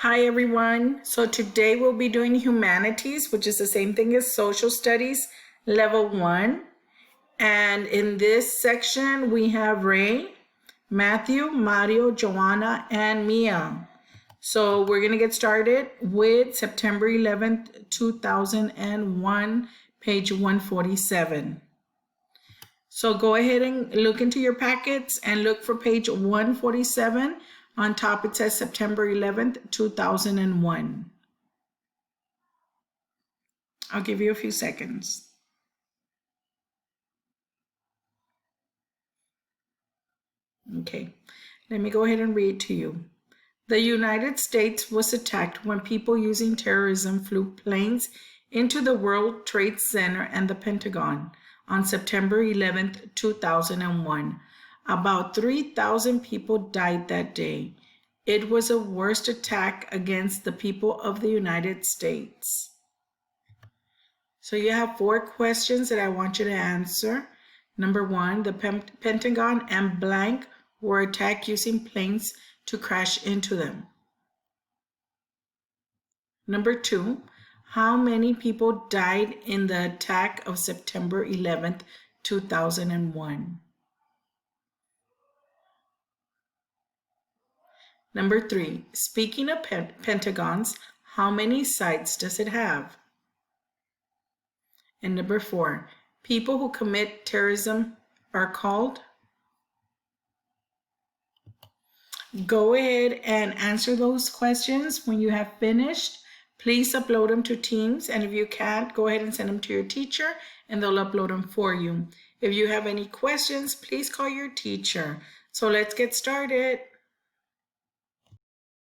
Hi everyone. So today we'll be doing humanities, which is the same thing as social studies, level 1. And in this section, we have Ray, Matthew, Mario, Joanna, and Mia. So we're going to get started with September 11th, 2001, page 147. So go ahead and look into your packets and look for page 147. On top it says September 11th, 2001. I'll give you a few seconds. Okay, let me go ahead and read to you. The United States was attacked when people using terrorism flew planes into the World Trade Center and the Pentagon on September 11th, 2001. About 3,000 people died that day. It was a worst attack against the people of the United States. So you have 4 questions that I want you to answer. Number 1, the Pentagon and blank were attacked using planes to crash into them. Number 2, how many people died in the attack of September 11th, 2001? Number 3, speaking of pentagons, how many sides does it have? And number 4, people who commit terrorism are called? Go ahead and answer those questions. When you have finished, please upload them to Teams. And if you can't, go ahead and send them to your teacher and they'll upload them for you. If you have any questions, please call your teacher. So let's get started.